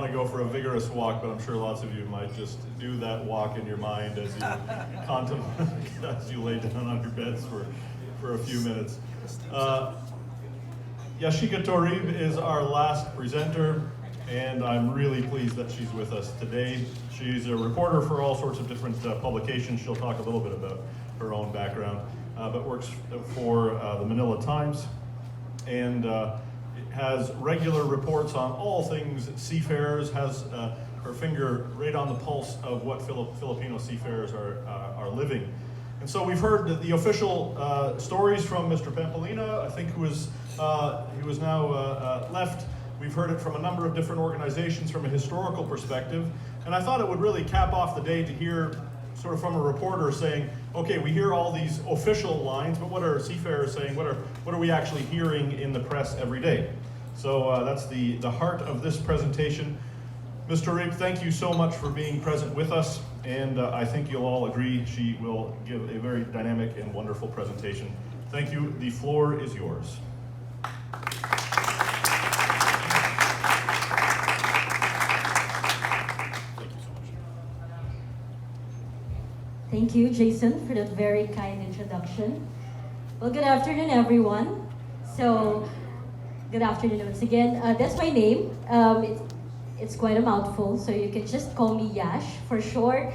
want to go for a vigorous walk, but I'm sure lots of you might just do that walk in your mind as you contemplate, as you lay down on your beds for a few minutes. Yashika Torib is our last presenter, and I'm really pleased that she's with us today. She's a reporter for all sorts of different publications. She'll talk a little bit about her own background, but works for the Manila Times, and has regular reports on all things seafarers, has her finger right on the pulse of what Filipino seafarers are living. And so we've heard the official stories from Mr. Pampolina, I think who is now left. We've heard it from a number of different organizations from a historical perspective. And I thought it would really cap off the day to hear sort of from a reporter saying, okay, we hear all these official lines, but what are seafarers saying? What are we actually hearing in the press every day? So that's the heart of this presentation. Mr. Torib, thank you so much for being present with us, and I think you'll all agree she will give a very dynamic and wonderful presentation. Thank you. The floor is yours. Thank you, Jason, for that very kind introduction. Well, good afternoon, everyone. So, good afternoon once again. That's my name. It's quite a mouthful, so you can just call me Yash for short.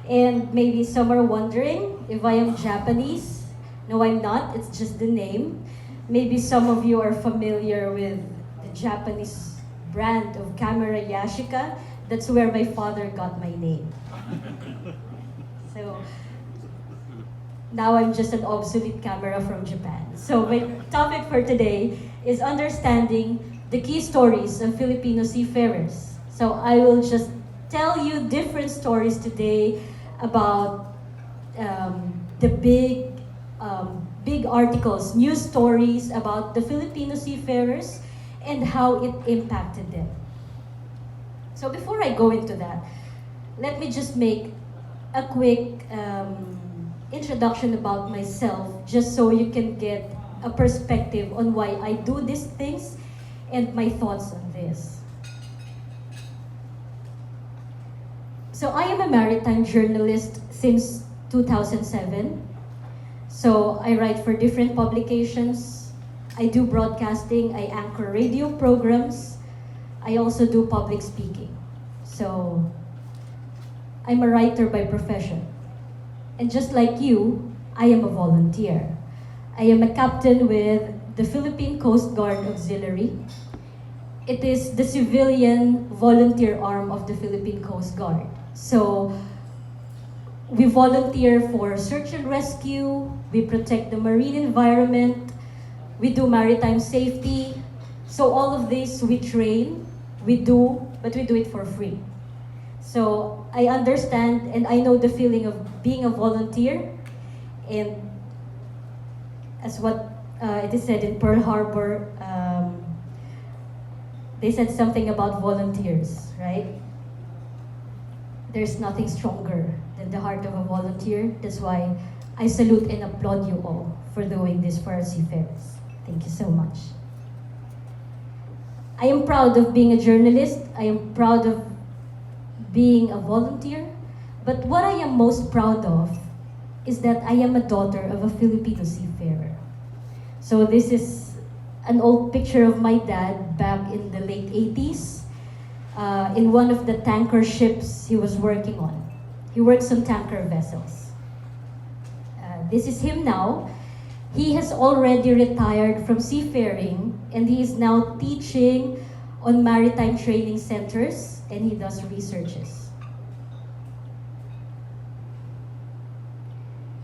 And maybe some are wondering if I am Japanese. No, I'm not. It's just the name. Maybe some of you are familiar with the Japanese brand of camera Yashika. That's where my father got my name. So now I'm just an obsolete camera from Japan. So my topic for today is understanding the key stories of Filipino seafarers. So I will just tell you different stories today about the big articles, news stories about the Filipino seafarers and how it impacted them. So before I go into that, let me just make a quick introduction about myself, just so you can get a perspective on why I do these things and my thoughts on this. So I am a maritime journalist since 2007. So I write for different publications. I do broadcasting, I anchor radio programs. I also do public speaking. So I'm a writer by profession. And just like you, I am a volunteer. I am a captain with the Philippine Coast Guard Auxiliary. It is the civilian volunteer arm of the Philippine Coast Guard. So we volunteer for search and rescue, we protect the marine environment, we do maritime safety. So all of this we train, we do, but we do it for free. So I understand and I know the feeling of being a volunteer, and as what it is said in Pearl Harbor, they said something about volunteers, right? There's nothing stronger than the heart of a volunteer. That's why I salute and applaud you all for doing this for our seafarers. Thank you so much. I am proud of being a journalist. I am proud of being a volunteer. But what I am most proud of is that I am a daughter of a Filipino seafarer. So this is an old picture of my dad back in the late 80s in one of the tanker ships he was working on. He works on tanker vessels. This is him now. He has already retired from seafaring and he is now teaching on maritime training centers and he does researches.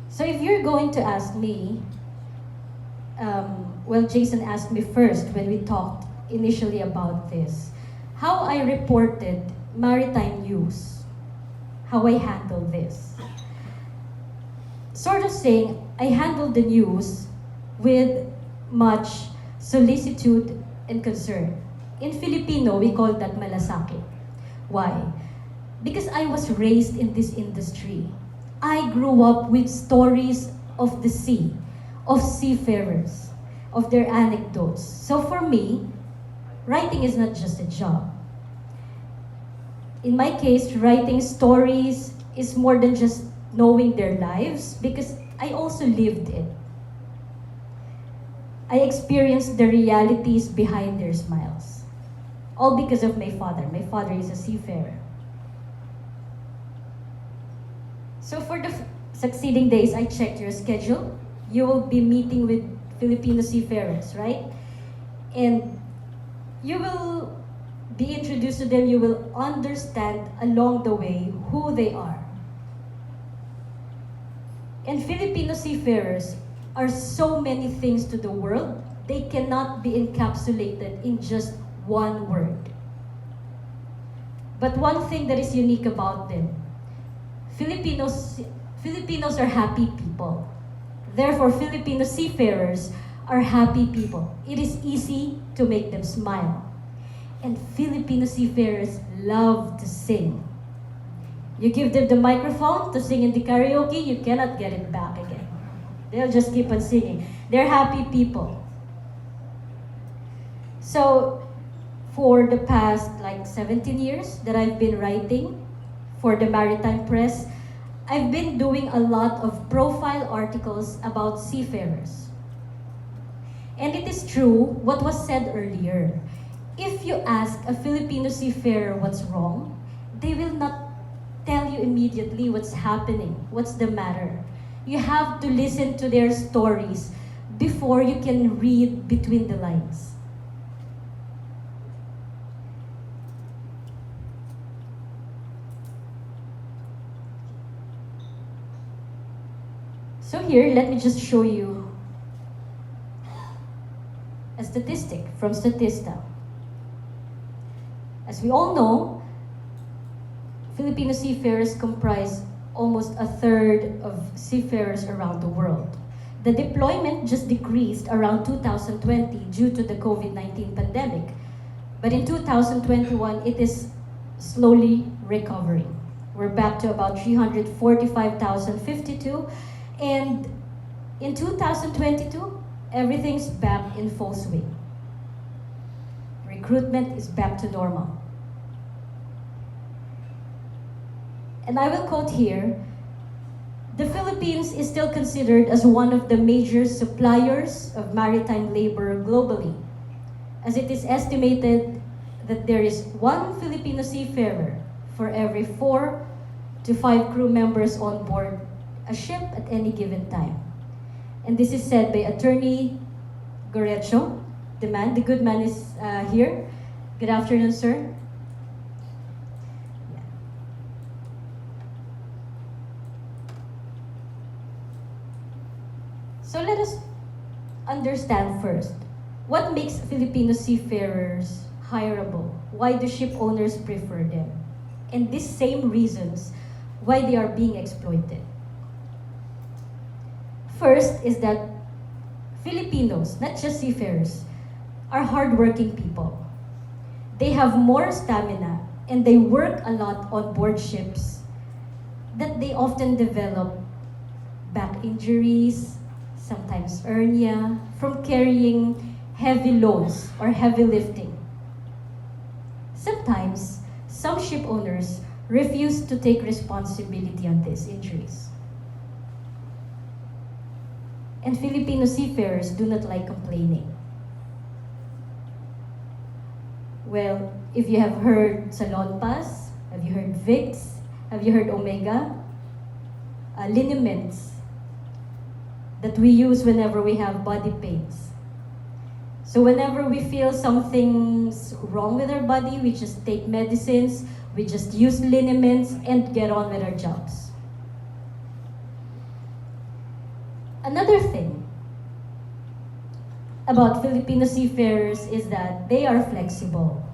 So if you're going to ask me, well, Jason asked me first when we talked initially about this, how I reported maritime news, how I handle this. Sort of saying, I handle the news with much solicitude and concern. In Filipino, we call that malasakit. Why? Because I was raised in this industry. I grew up with stories of the sea, of seafarers, of their anecdotes. So for me, writing is not just a job. in my case, writing stories is more than just knowing their lives because I also lived it. I experienced the realities behind their smiles. All because of my father. My father is a seafarer. So for the succeeding days, I checked your schedule. You will be meeting with Filipino seafarers, right? And you will be introduced to them. You will understand along the way who they are. And Filipino seafarers are so many things to the world, they cannot be encapsulated in just one word. But one thing that is unique about them, Filipinos are happy people. Therefore, Filipino seafarers are happy people. It is easy to make them smile. And Filipino seafarers love to sing. You give them the microphone to sing in the karaoke, you cannot get it back again. They'll just keep on singing. They're happy people. So, for the past 17 years that I've been writing for the Maritime Press, I've been doing a lot of profile articles about seafarers. And it is true what was said earlier. If you ask a Filipino seafarer what's wrong, they will not tell you immediately what's happening, what's the matter. You have to listen to their stories before you can read between the lines. So here, let me just show you a statistic from Statista. As we all know, Filipino seafarers comprise almost a third of seafarers around the world. The deployment just decreased around 2020 due to the COVID-19 pandemic. But in 2021, it is slowly recovering. We're back to about 345,052. And in 2022, everything's back in full swing. Recruitment is back to normal. And I will quote here, the Philippines is still considered as one of the major suppliers of maritime labor globally, as it is estimated that there is one Filipino seafarer for every 4 to 5 crew members on board a ship at any given time. And this is said by Attorney Gorecho, the good man is here. Good afternoon, sir. So let us understand first, what makes Filipino seafarers hireable? Why do ship owners prefer them? And these same reasons why they are being exploited. First is that Filipinos, not just seafarers, are hardworking people. They have more stamina and they work a lot on board ships that they often develop back injuries, sometimes hernia, from carrying heavy loads or heavy lifting. Sometimes, some ship owners refuse to take responsibility on these injuries. And Filipino seafarers do not like complaining. Well, if you have heard Salonpas, have you heard Vicks, have you heard Omega? Liniments that we use whenever we have body pains. So whenever we feel something's wrong with our body, we just take medicines, we just use liniments and get on with our jobs. Another thing about Filipino seafarers is that they are flexible.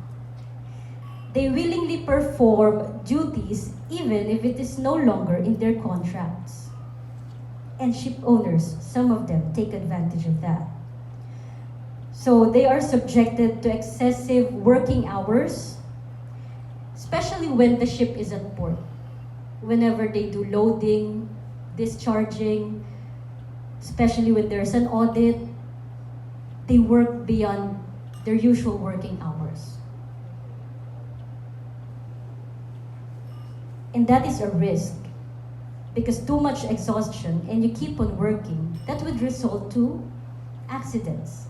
They willingly perform duties even if it is no longer in their contracts. And ship owners, some of them take advantage of that. So they are subjected to excessive working hours, especially when the ship is at port. Whenever they do loading, discharging, especially when there's an audit, they work beyond their usual working hours. And that is a risk, because too much exhaustion and you keep on working, that would result to accidents.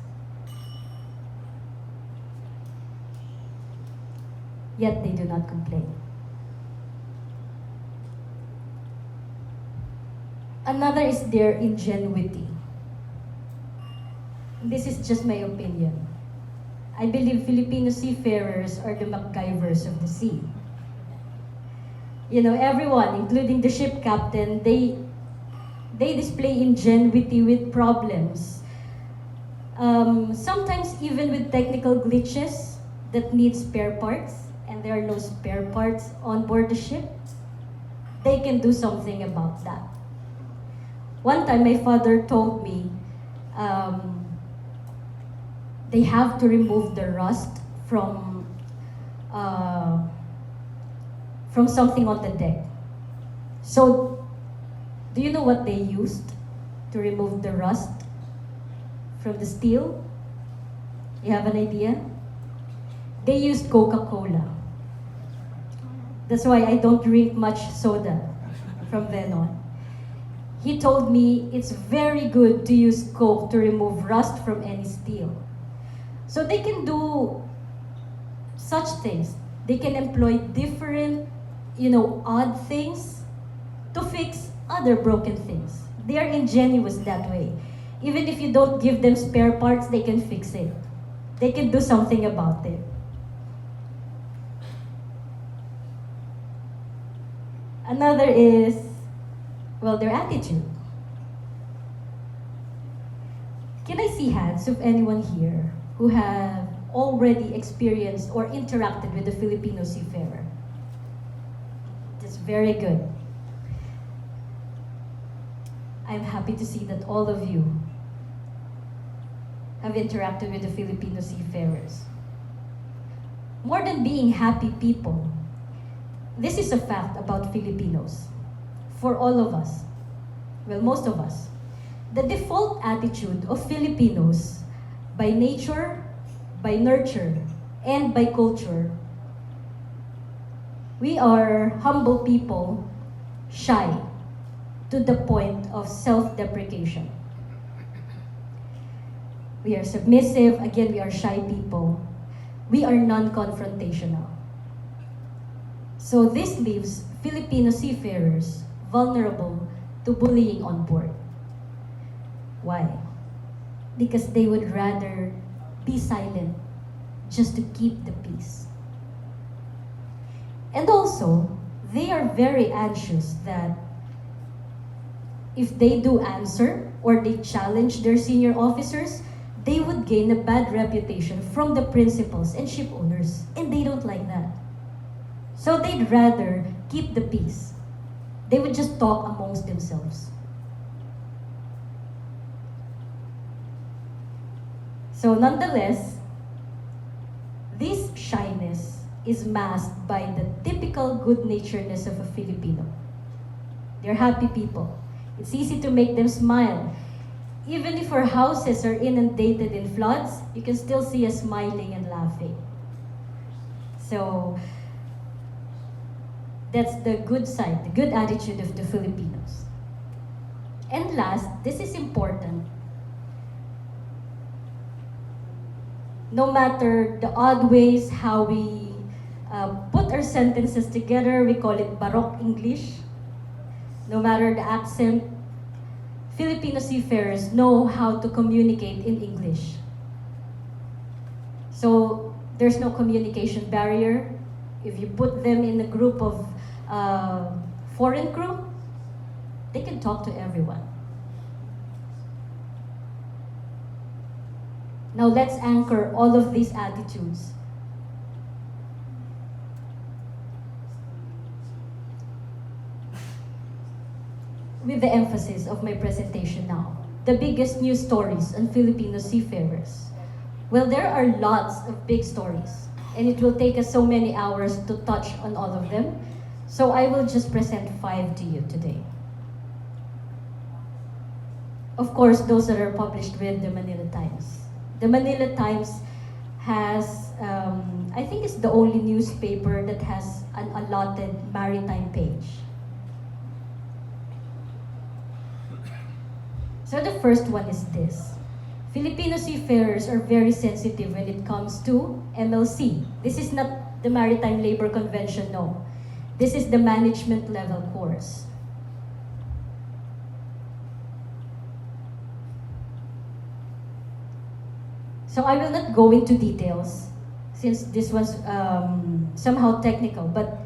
Yet they do not complain. Another is their ingenuity. This is just my opinion. I believe Filipino seafarers are the MacGyvers of the sea. You know, everyone, including the ship captain, they display ingenuity with problems. Sometimes even with technical glitches that need spare parts, and there are no spare parts on board the ship, they can do something about that. One time my father told me they have to remove the rust from something on the deck. So, do you know what they used to remove the rust from the steel? You have an idea? They used Coca-Cola. That's why I don't drink much soda from then on. He told me it's very good to use Coke to remove rust from any steel. So they can do such things. They can employ different, odd things to fix other broken things. They are ingenious that way. Even if you don't give them spare parts, they can fix it. They can do something about it. Another is, their attitude. Can I see hands of anyone here who have already experienced or interacted with a Filipino seafarer? That's very good. I'm happy to see that all of you have interacted with the Filipino seafarers. More than being happy people, this is a fact about Filipinos. For all of us, most of us, the default attitude of Filipinos by nature, by nurture, and by culture, we are humble people, shy, to the point of self-deprecation. We are submissive, again, we are shy people. We are non-confrontational. So this leaves Filipino seafarers vulnerable to bullying on board. Why? Because they would rather be silent just to keep the peace. And also, they are very anxious that if they do answer or they challenge their senior officers, they would gain a bad reputation from the principals and ship owners, and they don't like that. So they'd rather keep the peace. They would just talk amongst themselves. So nonetheless, this shyness is masked by the typical good-naturedness of a Filipino. They're happy people. It's easy to make them smile. Even if our houses are inundated in floods, you can still see us smiling and laughing. So that's the good side, the good attitude of the Filipinos. And last, this is important. No matter the odd ways how we put our sentences together, we call it Baroque English. No matter the accent, Filipino seafarers know how to communicate in English. So there's no communication barrier. If you put them in a group of foreign crew, they can talk to everyone. Now let's anchor all of these attitudes with the emphasis of my presentation now. The biggest news stories on Filipino seafarers. There are lots of big stories, and it will take us so many hours to touch on all of them. So I will just present 5 to you today. Of course, those that are published with the Manila Times. The Manila Times has, I think it's the only newspaper that has an allotted maritime page. So the first one is this. Filipino seafarers are very sensitive when it comes to MLC. This is not the Maritime Labor Convention, no. This is the management level course. So I will not go into details since this was somehow technical, but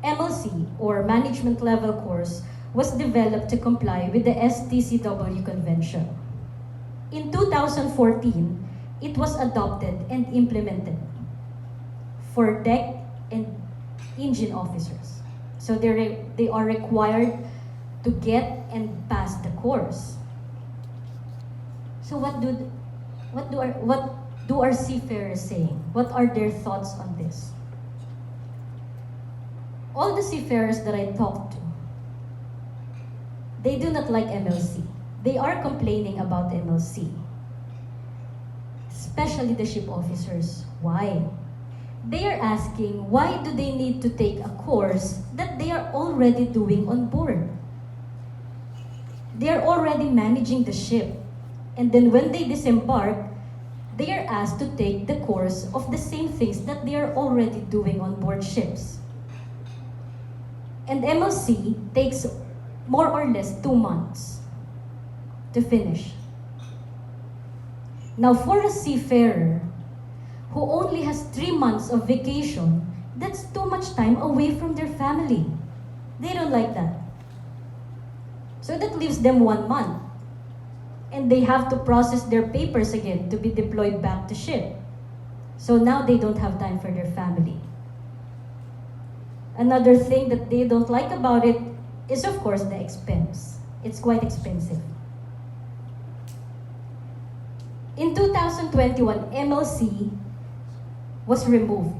MLC, or Management Level Course, was developed to comply with the STCW Convention. In 2014, it was adopted and implemented for deck and engine officers. So they are required to get and pass the course. So what do our seafarers saying? What are their thoughts on this? All the seafarers that I talked to, they do not like MLC. They are complaining about MLC, especially the ship officers. Why? They are asking, why do they need to take a course that they are already doing on board? They are already managing the ship. And then when they disembark, they are asked to take the course of the same things that they are already doing on board ships. And MLC takes more or less 2 months to finish. Now, for a seafarer who only has 3 months of vacation, that's too much time away from their family. They don't like that. So that leaves them 1 month. And they have to process their papers again to be deployed back to ship. So now they don't have time for their family. Another thing that they don't like about it is, of course, the expense. It's quite expensive. In 2021, MLC was removed.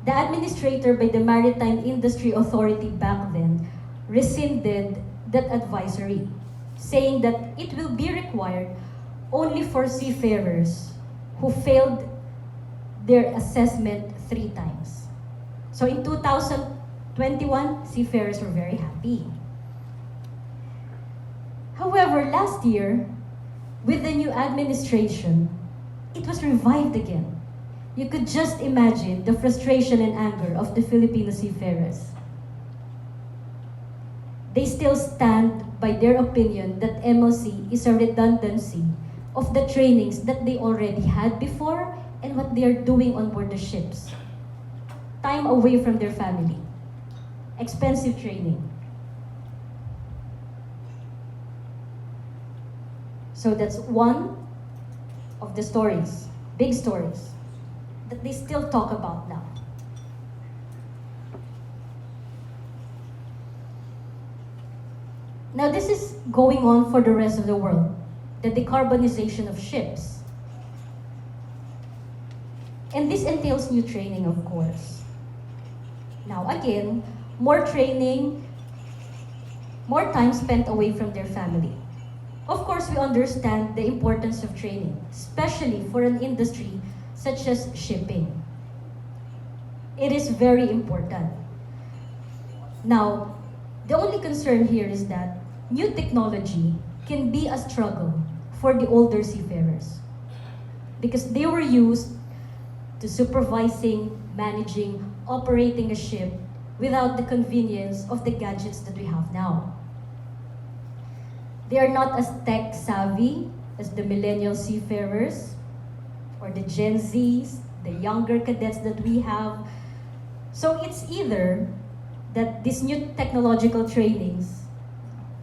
The administrator by the Maritime Industry Authority back then rescinded that advisory, saying that it will be required only for seafarers who failed their assessment 3 times. So in 2021, seafarers were very happy. However, last year, with the new administration, it was revived again. You could just imagine the frustration and anger of the Filipino seafarers. They still stand by their opinion that MLC is a redundancy of the trainings that they already had before and what they are doing on board the ships. Time away from their family. Expensive training. So that's one of the stories, big stories, that they still talk about now. Now this is going on for the rest of the world, the decarbonization of ships. And this entails new training, of course. Now again, more training, more time spent away from their family. Of course, we understand the importance of training, especially for an industry such as shipping. It is very important. Now, the only concern here is that new technology can be a struggle for the older seafarers because they were used to supervising, managing, operating a ship without the convenience of the gadgets that we have now. They are not as tech savvy as the millennial seafarers or the Gen Zs, the younger cadets that we have. So it's either that these new technological trainings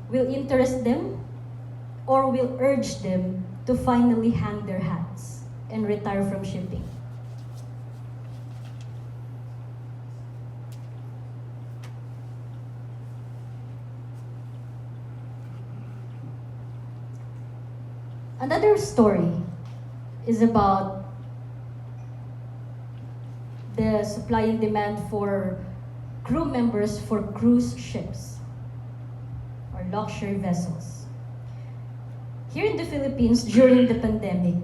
will interest them or will urge them to finally hang their hats and retire from shipping. Another story is about the supply and demand for crew members for cruise ships or luxury vessels. Here in the Philippines, during the pandemic,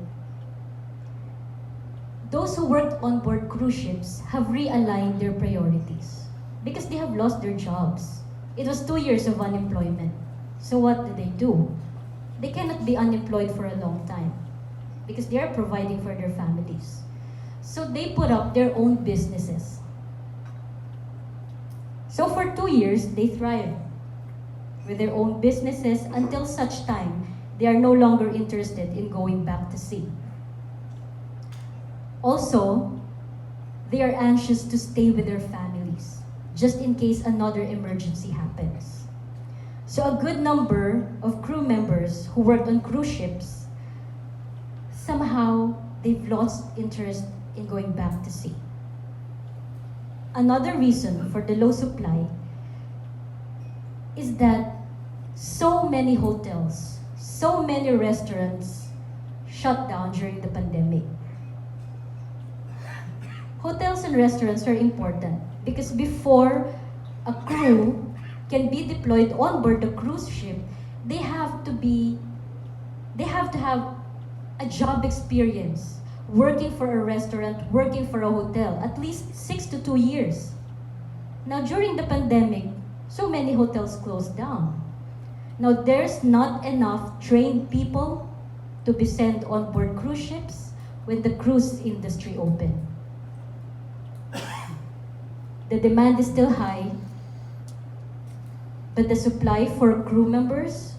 those who worked on board cruise ships have realigned their priorities because they have lost their jobs. It was 2 years of unemployment. So what do? They cannot be unemployed for a long time because they are providing for their families. So they put up their own businesses. So for 2 years, they thrived with their own businesses until such time they are no longer interested in going back to sea. Also, they are anxious to stay with their families, just in case another emergency happens. So a good number of crew members who worked on cruise ships, somehow they've lost interest in going back to sea. Another reason for the low supply is that so many hotels, so many restaurants shut down during the pandemic. Hotels and restaurants are important because before a crew can be deployed on board the cruise ship, they have to have a job experience working for a restaurant, working for a hotel, at least 6 to 2 years. Now during the pandemic, so many hotels closed down. Now there's not enough trained people to be sent on board cruise ships when the cruise industry opened. The demand is still high, but the supply for crew members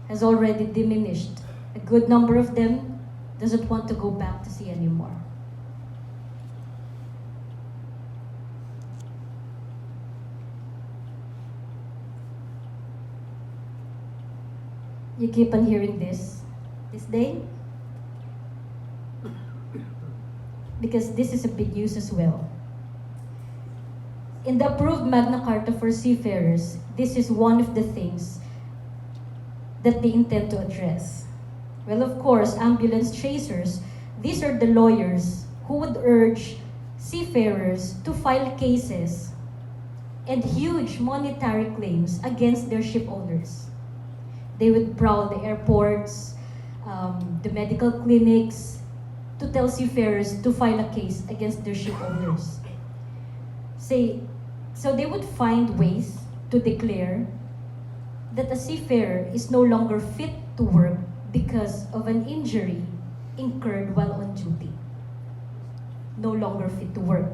has already diminished. A good number of them doesn't want to go back to sea anymore. You keep on hearing this day? Because this is a big news as well. In the approved Magna Carta for seafarers, this is one of the things that they intend to address. Well, of course, ambulance chasers, these are the lawyers who would urge seafarers to file cases and huge monetary claims against their ship owners. They would prowl the airports, the medical clinics, to tell seafarers to file a case against their ship owners. So they would find ways to declare that a seafarer is no longer fit to work because of an injury incurred while on duty. No longer fit to work.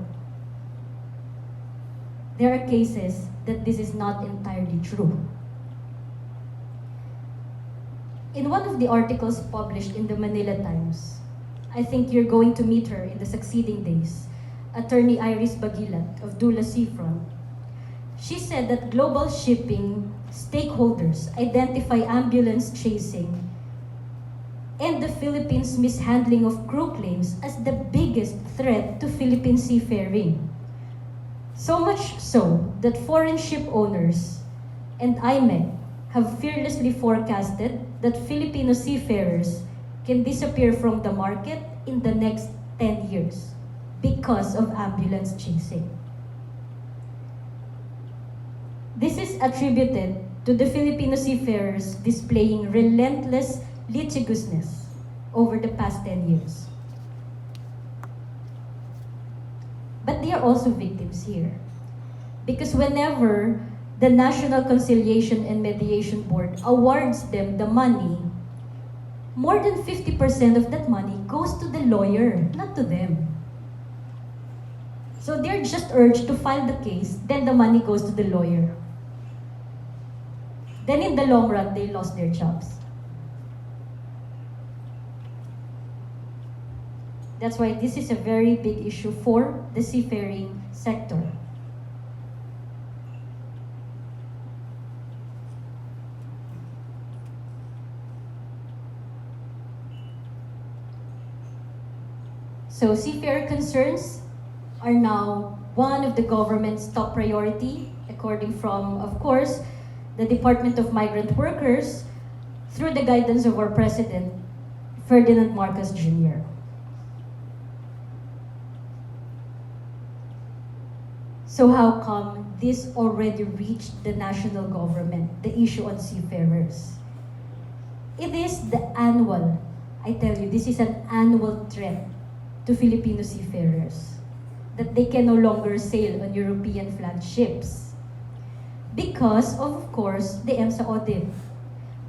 There are cases that this is not entirely true. In one of the articles published in the Manila Times, I think you're going to meet her in the succeeding days, Attorney Iris Bagilat of Dula Seafront. She said that global shipping stakeholders identify ambulance chasing and the Philippines' mishandling of crew claims as the biggest threat to Philippine seafaring. So much so that foreign ship owners and IMEC have fearlessly forecasted that Filipino seafarers can disappear from the market in the next 10 years because of ambulance chasing. This is attributed to the Filipino seafarers displaying relentless litigiousness over the past 10 years. But they are also victims here. Because whenever the National Conciliation and Mediation Board awards them the money, more than 50% of that money goes to the lawyer, not to them. So they're just urged to file the case, then the money goes to the lawyer. Then in the long run, they lost their jobs. That's why this is a very big issue for the seafaring sector. So seafarer concerns are now one of the government's top priority, according from, of course, the Department of Migrant Workers, through the guidance of our President, Ferdinand Marcos Jr. So how come this already reached the national government, the issue on seafarers? It is the annual, I tell you, this is an annual threat to Filipino seafarers that they can no longer sail on European flagged ships because of course, the EMSA audit,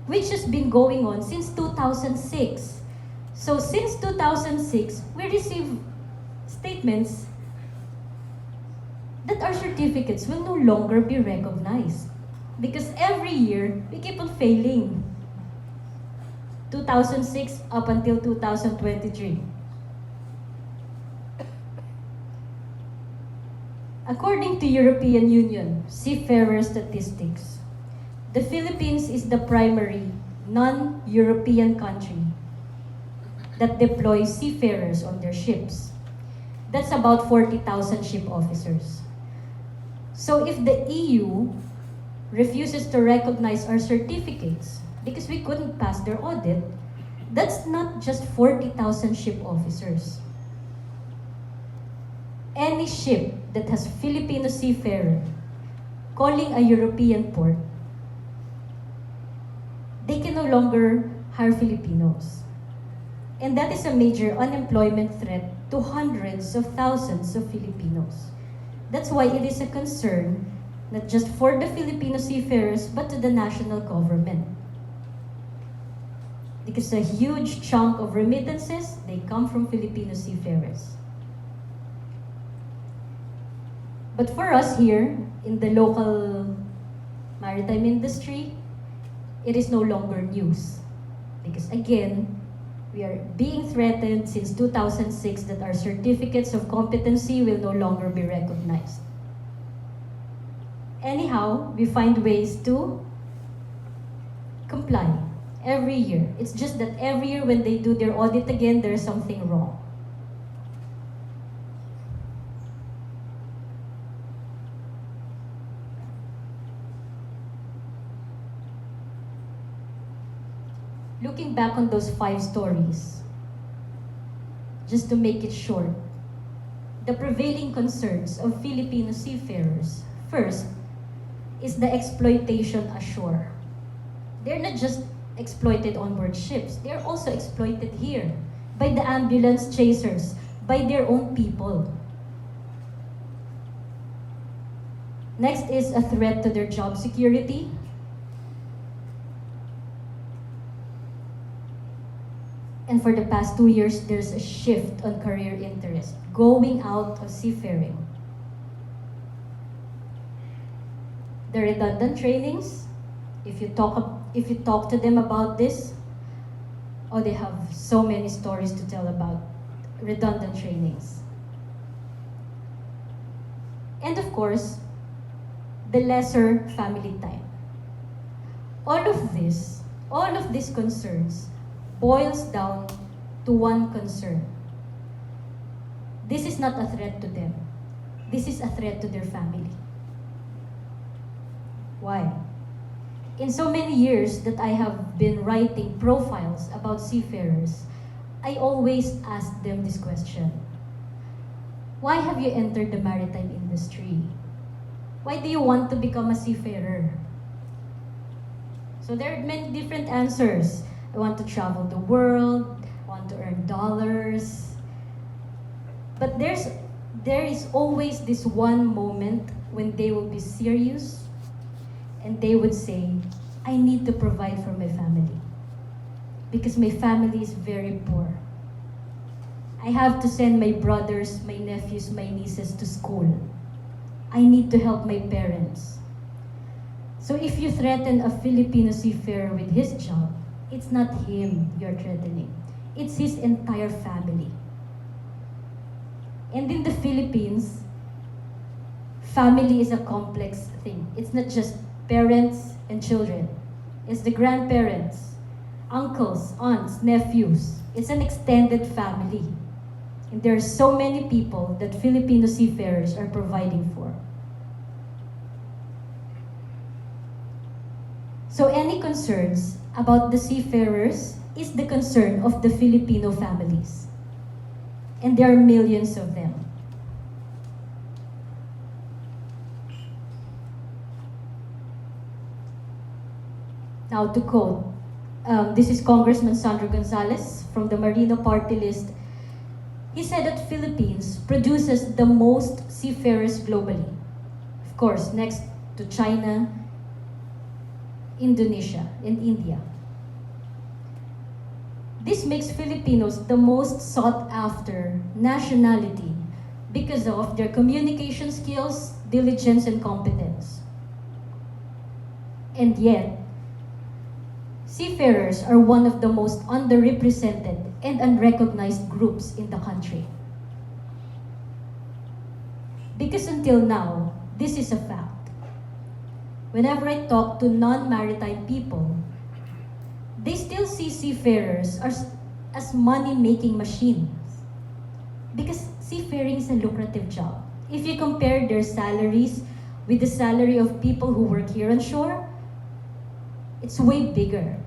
which has been going on since 2006. So since 2006, we receive statements that our certificates will no longer be recognized because every year, we keep on failing. 2006 up until 2023. According to European Union Seafarer statistics, the Philippines is the primary non-European country that deploys seafarers on their ships. That's about 40,000 ship officers. So if the EU refuses to recognize our certificates because we couldn't pass their audit, that's not just 40,000 ship officers. Any ship that has Filipino seafarer calling a European port, they can no longer hire Filipinos. And that is a major unemployment threat to hundreds of thousands of Filipinos. That's why it is a concern not just for the Filipino seafarers but to the national government. Because a huge chunk of remittances, they come from Filipino seafarers. But for us here, in the local maritime industry, it is no longer news. Because again, we are being threatened since 2006 that our certificates of competency will no longer be recognized. Anyhow, we find ways to comply every year. It's just that every year when they do their audit again, there's something wrong. Looking back on those 5 stories, just to make it short, the prevailing concerns of Filipino seafarers, first, is the exploitation ashore. They're not just exploited on board ships, they're also exploited here by the ambulance chasers, by their own people. Next is a threat to their job security. And for the past 2 years, there's a shift on career interest, going out of seafaring. The redundant trainings, if you talk to them about this, oh, they have so many stories to tell about redundant trainings. And of course, the lesser family time. All of these concerns boils down to one concern. This is not a threat to them. This is a threat to their family. Why? In so many years that I have been writing profiles about seafarers, I always ask them this question. Why have you entered the maritime industry? Why do you want to become a seafarer? So there are many different answers. I want to travel the world, I want to earn dollars. But there is always this one moment when they will be serious and they would say, I need to provide for my family because my family is very poor. I have to send my brothers, my nephews, my nieces to school. I need to help my parents. So if you threaten a Filipino seafarer with his job, it's not him you're threatening. It's his entire family. And in the Philippines, family is a complex thing. It's not just parents and children. It's the grandparents, uncles, aunts, nephews. It's an extended family. And there are so many people that Filipino seafarers are providing for. So any concerns about the seafarers is the concern of the Filipino families. And there are millions of them. Now to quote, this is Congressman Sandro Gonzales from the Marino Party List. he said that Philippines produces the most seafarers globally. Of course, next to China, Indonesia, and India. This makes Filipinos the most sought after nationality because of their communication skills, diligence, and competence. And yet, seafarers are one of the most underrepresented and unrecognized groups in the country. Because until now, this is a fact. Whenever I talk to non-maritime people, they still see seafarers as money-making machines. Because seafaring is a lucrative job. If you compare their salaries with the salary of people who work here on shore, it's way bigger.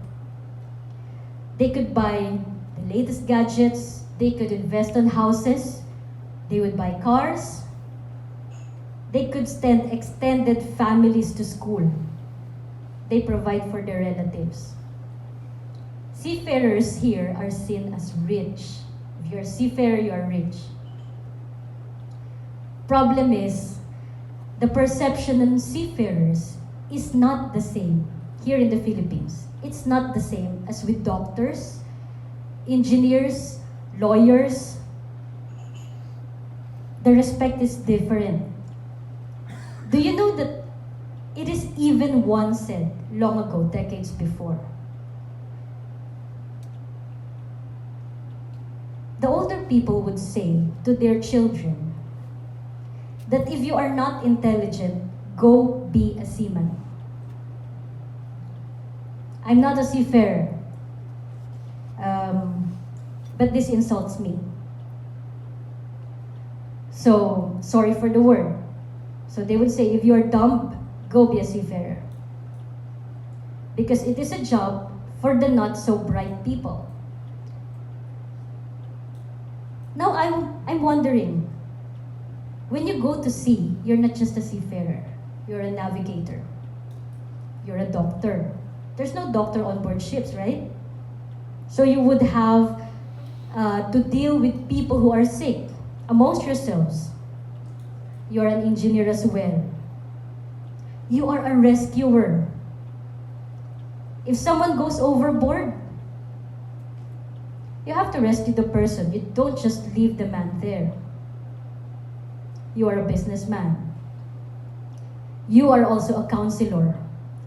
They could buy the latest gadgets, they could invest on houses, they would buy cars, they could send extended families to school. They provide for their relatives. Seafarers here are seen as rich. If you're a seafarer, you are rich. Problem is, the perception on seafarers is not the same here in the Philippines. It's not the same as with doctors, engineers, lawyers. The respect is different. Do you know that it is even once said long ago, decades before? The older people would say to their children that if you are not intelligent, go be a seaman. I'm not a seafarer, but this insults me. So, sorry for the word. So they would say, if you are dumb, go be a seafarer. Because it is a job for the not so bright people. Now I'm wondering, when you go to sea, you're not just a seafarer, you're a navigator, you're a doctor. There's no doctor on board ships, right? So you would have to deal with people who are sick amongst yourselves. You're an engineer as well. You are a rescuer. If someone goes overboard, you have to rescue the person. You don't just leave the man there. You are a businessman. You are also a counselor.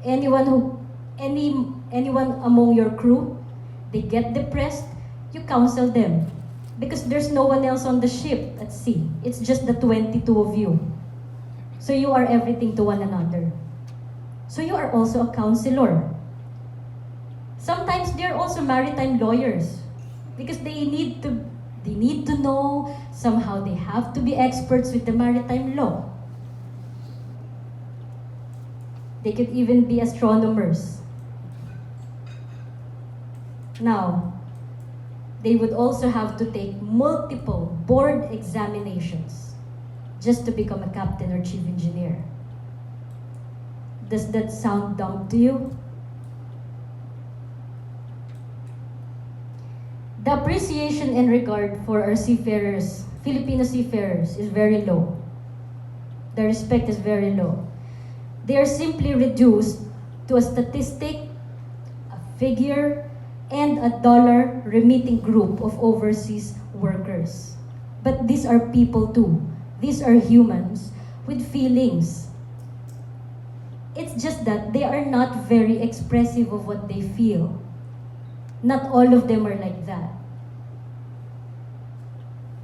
Anyone among your crew, they get depressed, you counsel them. Because there's no one else on the ship at sea. It's just the 22 of you. So you are everything to one another. So you are also a counselor. Sometimes they're also maritime lawyers. Because they need to know, somehow they have to be experts with the maritime law. They could even be astronomers. Now, they would also have to take multiple board examinations just to become a captain or chief engineer. Does that sound dumb to you? The appreciation and regard for our seafarers, Filipino seafarers, is very low. The respect is very low. They are simply reduced to a statistic, a figure, and a dollar-remitting group of overseas workers. But these are people too. These are humans with feelings. It's just that they are not very expressive of what they feel. Not all of them are like that.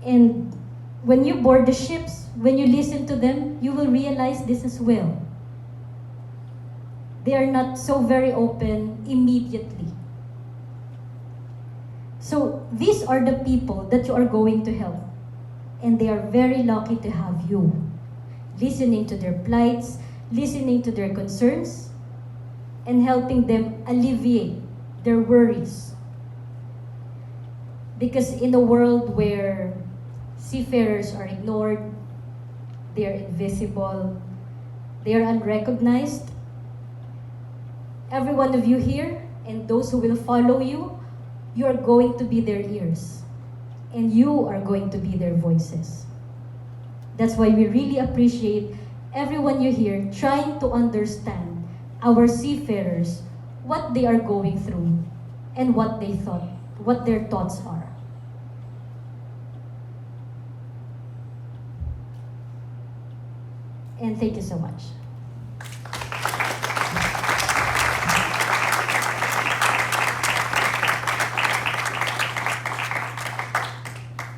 And when you board the ships, when you listen to them, you will realize this as well. They are not so very open immediately. So these are the people that you are going to help. And they are very lucky to have you. Listening to their plights, listening to their concerns, and helping them alleviate their worries. Because in a world where seafarers are ignored, they are invisible, they are unrecognized, every one of you here and those who will follow you, you are going to be their ears. and you are going to be their voices. That's why we really appreciate everyone you hear trying to understand our seafarers, what they are going through, and what their thoughts are. And thank you so much.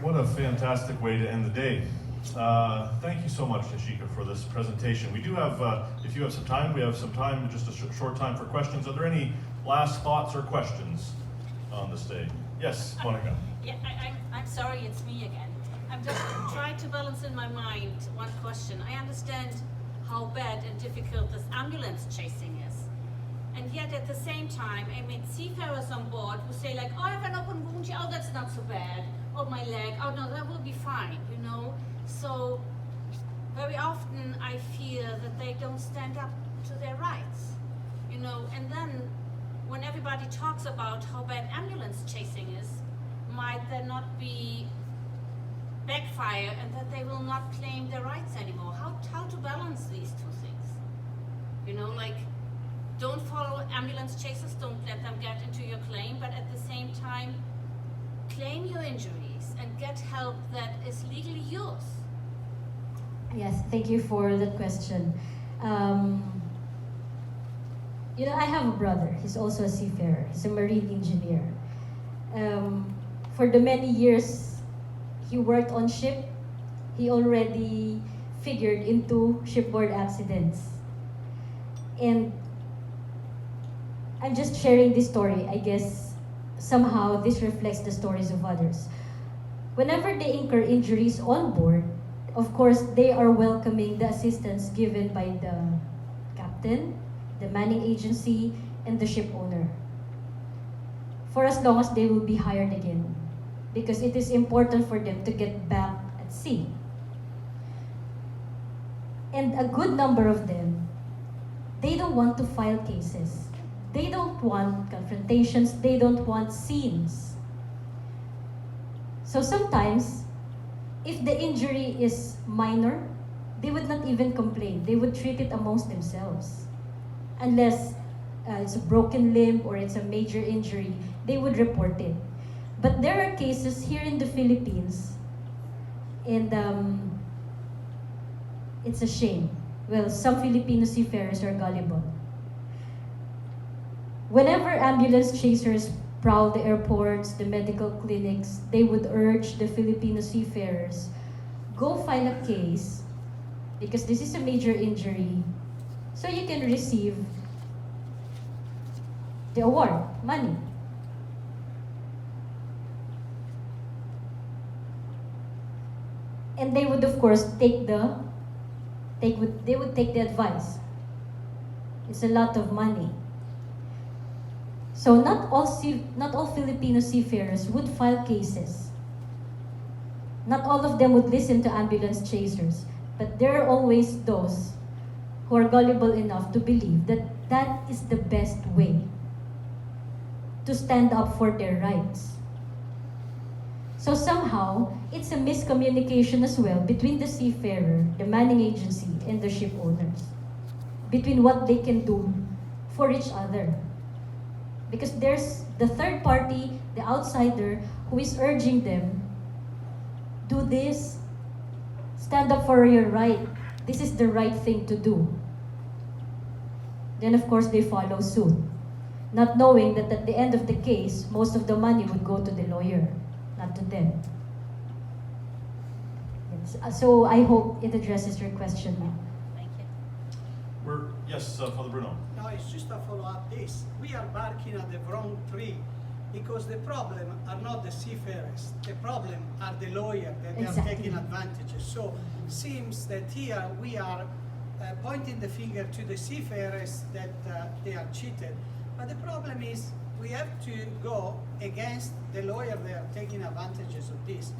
What a fantastic way to end the day. Thank you so much, Yashika, for this presentation. We do have, if you have some time, we have some time, just a short time for questions. Are there any last thoughts or questions on this day? Yes, Monica. Yeah, I'm sorry, it's me again. I'm just trying to balance in my mind one question. I understand how bad and difficult this ambulance chasing is. And yet at the same time, I mean, seafarers on board who say like, oh, I have an open wound, oh, that's not so bad. Oh, my leg, oh no, that will be fine, you know? So very often I fear that they don't stand up to their rights, you know? And then when everybody talks about how bad ambulance chasing is, might there not be backfire and that they will not claim their rights anymore? How to balance these two things? You know, like, don't follow ambulance chasers, don't let them get into your claim, but at the same time, claim your injuries and get help that is legally yours. Yes, thank you for that question. You know, I have a brother. He's also a seafarer. He's a marine engineer. For the many years he worked on ship, he already figured into shipboard accidents. And I'm just sharing this story. I guess somehow this reflects the stories of others. Whenever they incur injuries on board, of course, they are welcoming the assistance given by the captain, the manning agency, and the ship owner, for as long as they will be hired again, because it is important for them to get back at sea. And a good number of them, they don't want to file cases. They don't want confrontations. They don't want scenes. So sometimes, if the injury is minor, they would not even complain. They would treat it amongst themselves. Unless it's a broken limb or it's a major injury, they would report it. But there are cases here in the Philippines, and it's a shame. Well, some Filipino seafarers are gullible. Whenever ambulance chasers prowl the airports, the medical clinics, they would urge the Filipino seafarers, go file a case because this is a major injury, so you can receive the award, money. And they would, of course, they would take the advice. It's a lot of money. So not all Filipino seafarers would file cases. Not all of them would listen to ambulance chasers, but there are always those who are gullible enough to believe that that is the best way to stand up for their rights. So somehow, it's a miscommunication as well between the seafarer, the manning agency, and the ship owners, between what they can do for each other. Because there's the third party, the outsider, who is urging them, do this, stand up for your right, this is the right thing to do. Then of course they follow suit, not knowing that at the end of the case, most of the money would go to the lawyer, not to them. Yes. So I hope it addresses your question now. Thank you. Yes, Father Bruno. No, it's just a follow-up this. We are barking at the wrong tree because the problem are not the seafarers. The problem are the lawyers that they are taking advantages. So seems that here we are pointing the finger to the seafarers that they are cheated. But the problem is we have to go against the lawyer that are taking advantages of this.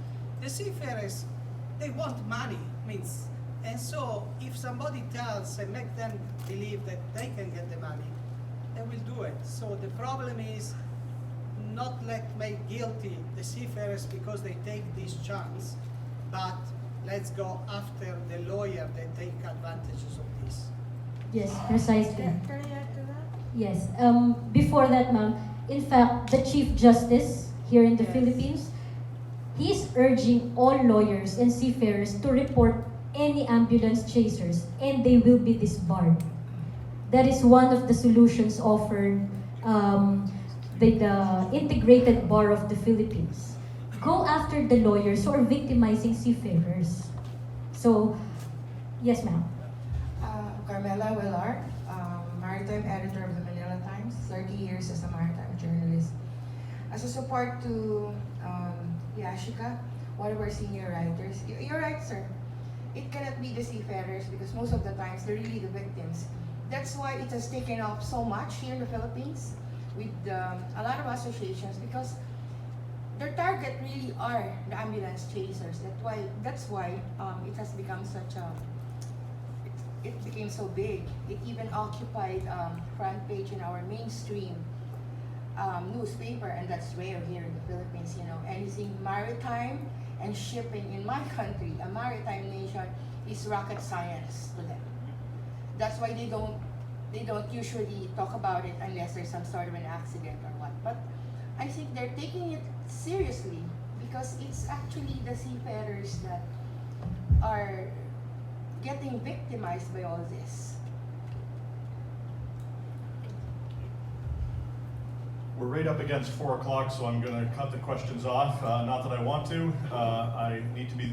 The seafarers, they want money, means. And so if somebody tells and make them believe that they can get the money, they will do it. So the problem is not let make guilty the seafarers because they take this chance, but let's go after the lawyer that take advantages of this. Yes, precisely. Can I add to that? Yes. Before that, ma'am, in fact, the Chief Justice here in the Yes. Philippines, he is urging all lawyers and seafarers to report any ambulance chasers and they will be disbarred. That is one of the solutions offered by the Integrated Bar of the Philippines. Go after the lawyers who are victimizing seafarers. So, yes, ma'am. Carmela Villar, maritime editor of the Manila Times, 30 years as a maritime journalist. As a support to Yashika, one of our senior writers, you're right, sir. It cannot be the seafarers because most of the times they're really the victims. That's why it has taken off so much here in the Philippines with a lot of associations because their target really are the ambulance chasers. That's why it has become such a it became so big. It even occupied front page in our mainstream newspaper, and that's rare here in the Philippines. You know, anything maritime and shipping in my country, a maritime nation, is rocket science to them. That's why they don't usually talk about it unless there's some sort of an accident or what. But I think they're taking it seriously because it's actually the seafarers that are getting victimized by all this. We're right up against 4 o'clock, so I'm going to cut the questions off. Not that I want to. I need to be